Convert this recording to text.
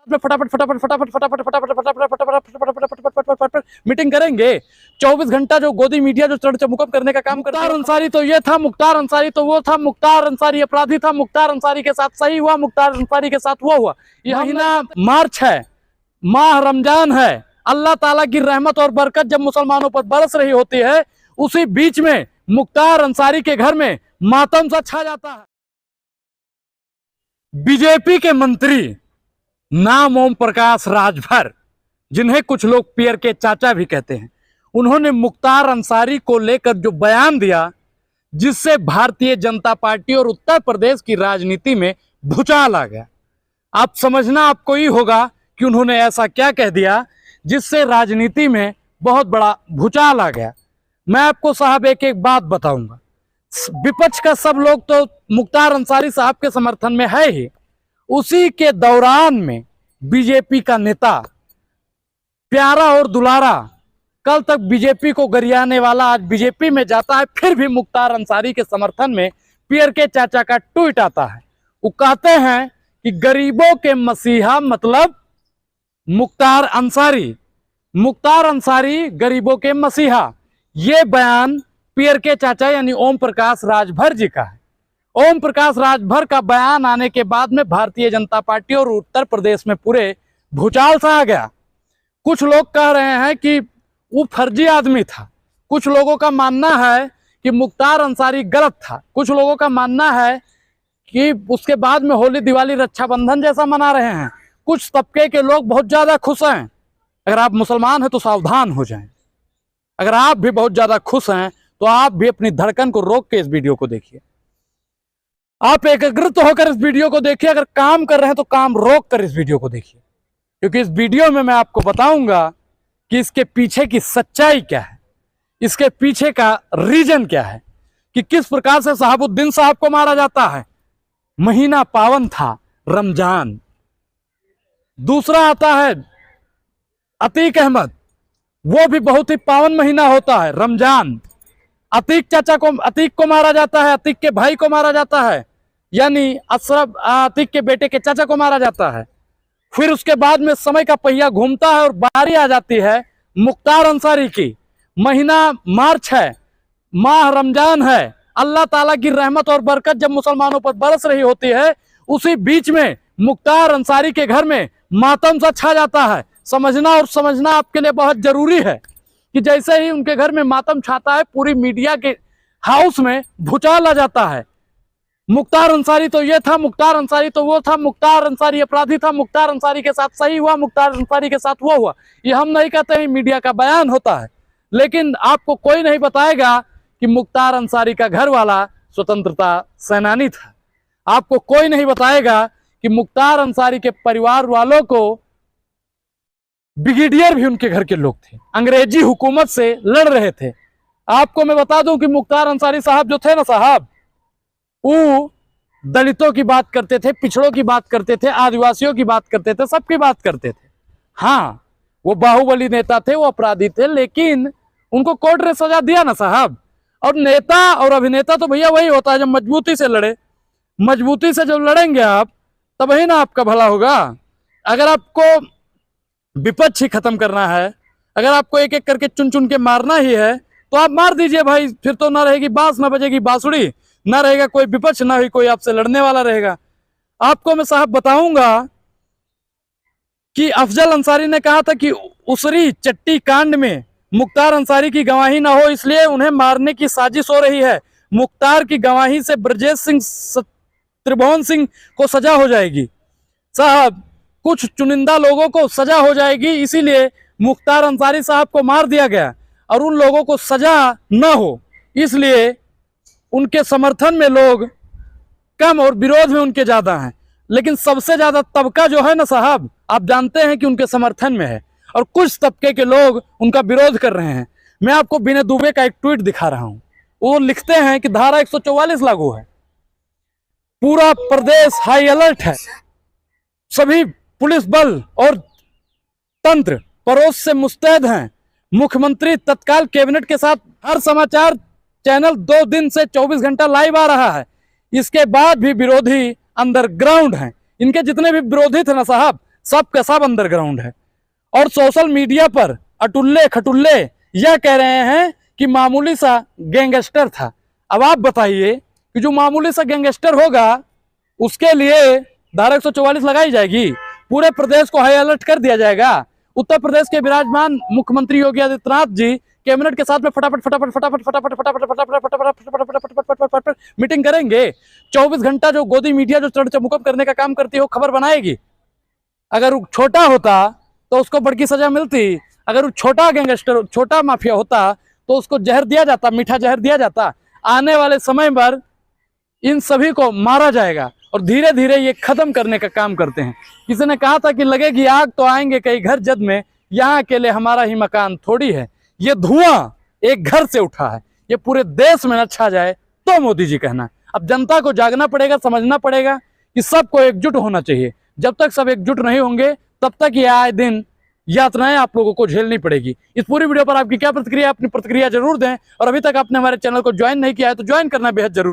में फटाफट फटाफट फटाफट फटाफट फटाफट फटाफट फटाफट फटाफट मीटिंग करेंगे। 24 घंटा जो गोदी मीडिया जो चढ़ चमुकम करने का काम करता है। मुख्तार अंसारी तो ये था, मुख्तार अंसारी तो वो था, मुख्तार अंसारी अपराधी था, मुख्तार अंसारी के साथ सही हुआ, मुख्तार अंसारी के साथ वो हुआ। यह महीना मार्च है, माह रमजान है, अल्लाह ताला की रहमत और बरकत जब मुसलमानों पर बरस रही होती है, उसी बीच में मुख्तार अंसारी के घर में मातम सा छा जाता है। बीजेपी के मंत्री नाम ओम प्रकाश राजभर, जिन्हें कुछ लोग पियर के चाचा भी कहते हैं, उन्होंने मुख्तार अंसारी को लेकर जो बयान दिया, जिससे भारतीय जनता पार्टी और उत्तर प्रदेश की राजनीति में भूचाल आ गया। आप समझना आपको ही होगा कि उन्होंने ऐसा क्या कह दिया जिससे राजनीति में बहुत बड़ा भूचाल आ गया। मैं आपको साहब एक एक बात बताऊंगा। विपक्ष का सब लोग तो मुख्तार अंसारी साहब के समर्थन में है ही। उसी के दौरान में बीजेपी का नेता प्यारा और दुलारा, कल तक बीजेपी को गरियाने वाला, आज बीजेपी में जाता है, फिर भी मुख्तार अंसारी के समर्थन में पियर के चाचा का ट्वीट आता है। वो कहते हैं कि गरीबों के मसीहा मतलब मुख्तार अंसारी, मुख्तार अंसारी गरीबों के मसीहा। ये बयान पियर के चाचा यानी ओम प्रकाश राजभर जी का है। ओम प्रकाश राजभर का बयान आने के बाद में भारतीय जनता पार्टी और उत्तर प्रदेश में पूरे भूचाल सा आ गया। कुछ लोग कह रहे हैं कि वो फर्जी आदमी था, कुछ लोगों का मानना है कि मुख्तार अंसारी गलत था, कुछ लोगों का मानना है कि उसके बाद में होली दिवाली रक्षाबंधन जैसा मना रहे हैं। कुछ तबके के लोग बहुत ज्यादा खुश हैं। अगर आप मुसलमान हैं तो सावधान हो जाएं। अगर आप भी बहुत ज्यादा खुश हैं तो आप भी अपनी धड़कन को रोक के इस वीडियो को देखिए। आप एकाग्रत होकर इस वीडियो को देखिए। अगर काम कर रहे हैं तो काम रोक कर इस वीडियो को देखिए, क्योंकि इस वीडियो में मैं आपको बताऊंगा कि इसके पीछे की सच्चाई क्या है, इसके पीछे का रीजन क्या है, कि किस प्रकार से शहाबुद्दीन साहब को मारा जाता है। महीना पावन था रमजान। दूसरा आता है अतीक अहमद, वो भी बहुत ही पावन महीना होता है रमजान। अतीक को मारा जाता है, अतीक के भाई को मारा जाता है, यानी अशरफ अतीक के बेटे के चाचा को मारा जाता है। फिर उसके बाद में समय का पहिया घूमता है और बारी आ जाती है मुख्तार अंसारी की। महीना मार्च है, माह रमजान है, अल्लाह ताला की रहमत और बरकत जब मुसलमानों पर बरस रही होती है, उसी बीच में मुख्तार अंसारी के घर में मातम सा छा जाता है। समझना और समझना आपके लिए बहुत जरूरी है कि जैसे ही उनके घर में मातम छाता है, पूरी मीडिया के हाउस में भूचाल आ जाता है। मुख्तार अंसारी तो ये था, मुख्तार अंसारी तो वो था, मुख्तार अंसारी अपराधी था, मुख्तार अंसारी के साथ सही हुआ, मुख्तार अंसारी के साथ वो हुआ। ये हम नहीं कहते हैं, मीडिया का बयान होता है। लेकिन आपको कोई नहीं बताएगा कि मुख्तार अंसारी का घर वाला स्वतंत्रता सेनानी था। आपको कोई नहीं बताएगा कि मुख्तार अंसारी के परिवार वालों को ब्रिगेडियर भी उनके घर के लोग थे, अंग्रेजी हुकूमत से लड़ रहे थे। आपको मैं बता दूं कि मुख्तार अंसारी साहब जो थे ना साहब, वो दलितों की बात करते थे, पिछड़ों की बात करते थे, आदिवासियों की बात करते थे, सबकी बात करते थे। हाँ, वो बाहुबली नेता थे, वो अपराधी थे, लेकिन उनको कोर्ट ने सजा दिया ना साहब। और नेता और अभिनेता तो भैया वही होता है जब मजबूती से लड़े। मजबूती से जब लड़ेंगे आप, तब ही ना आपका भला होगा। अगर आपको विपक्ष ही खत्म करना है, अगर आपको एक एक करके चुन चुन के मारना ही है, तो आप मार दीजिए भाई। फिर तो ना रहेगी बांस, ना बजेगी बांसुड़ी, ना रहेगा कोई विपक्ष, ना ही कोई आपसे लड़ने वाला रहेगा। आपको मैं साहब बताऊंगा कि अफजल अंसारी ने कहा था कि उसरी चट्टी कांड में मुख्तार अंसारी की गवाही ना हो, इसलिए उन्हें मारने की साजिश हो रही है। मुख्तार की गवाही से ब्रजेश सिंह त्रिभुवन सिंह को सजा हो जाएगी। साहब, कुछ चुनिंदा लोगों को सजा हो जाएगी, इसीलिए मुख्तार अंसारी साहब को मार दिया गया। और उन लोगों को सजा न हो, इसलिए उनके समर्थन में लोग कम और विरोध में उनके ज्यादा हैं। लेकिन सबसे ज्यादा तबका जो है ना साहब, आप जानते हैं कि उनके समर्थन में है, और कुछ तबके के लोग उनका विरोध कर रहे हैं। मैं आपको विनय दुबे का एक ट्वीट दिखा रहा हूं। वो लिखते हैं कि धारा 144 लागू है, पूरा प्रदेश हाई अलर्ट है, सभी पुलिस बल और तंत्र परोस से मुस्तैद हैं। मुख्यमंत्री तत्काल कैबिनेट के साथ हर समाचार चैनल 2 दिन से 24 घंटा लाइव आ रहा है। इसके बाद भी विरोधी अंडरग्राउंड हैं। इनके जितने भी विरोधी थे ना साहब, सब का सब अंडरग्राउंड है। और सोशल मीडिया पर अटुल्ले खटुल्ले यह कह रहे हैं कि मामूली सा गैंगस्टर था। अब आप बताइए कि जो मामूली सा गैंगस्टर होगा उसके लिए धारा 144 लगाई जाएगी, पूरे प्रदेश को हाई अलर्ट कर दिया जाएगा। उत्तर प्रदेश के विराजमान मुख्यमंत्री योगी आदित्यनाथ जी कैबिनेट के साथ में फटाफट मीटिंग करेंगे। 24 घंटा जो गोदी मीडिया जो चढ़ चमुकम करने का काम करती है वो खबर बनाएगी। अगर वो छोटा होता तो उसको बड़ी सजा मिलती, अगर वो छोटा गैंगस्टर छोटा माफिया होता तो उसको जहर दिया जाता, मीठा जहर दिया जाता। आने वाले समय पर इन सभी को मारा जाएगा और धीरे धीरे ये खत्म करने का काम करते हैं। किसी ने कहा था कि लगेगी आग तो आएंगे कई घर जद में, यहाँ अकेले हमारा ही मकान थोड़ी है। ये धुआं एक घर से उठा है, ये पूरे देश में न छा जाए तो मोदी जी कहना। अब जनता को जागना पड़ेगा, समझना पड़ेगा कि सबको एकजुट होना चाहिए। जब तक सब एकजुट नहीं होंगे तब तक ये आए दिन यातनाएं आप लोगों को झेलनी पड़ेगी। इस पूरी वीडियो पर आपकी क्या प्रतिक्रिया, अपनी प्रतिक्रिया जरूर दें। और अभी तक आपने हमारे चैनल को ज्वाइन नहीं किया है तो ज्वाइन करना बेहद जरूरी।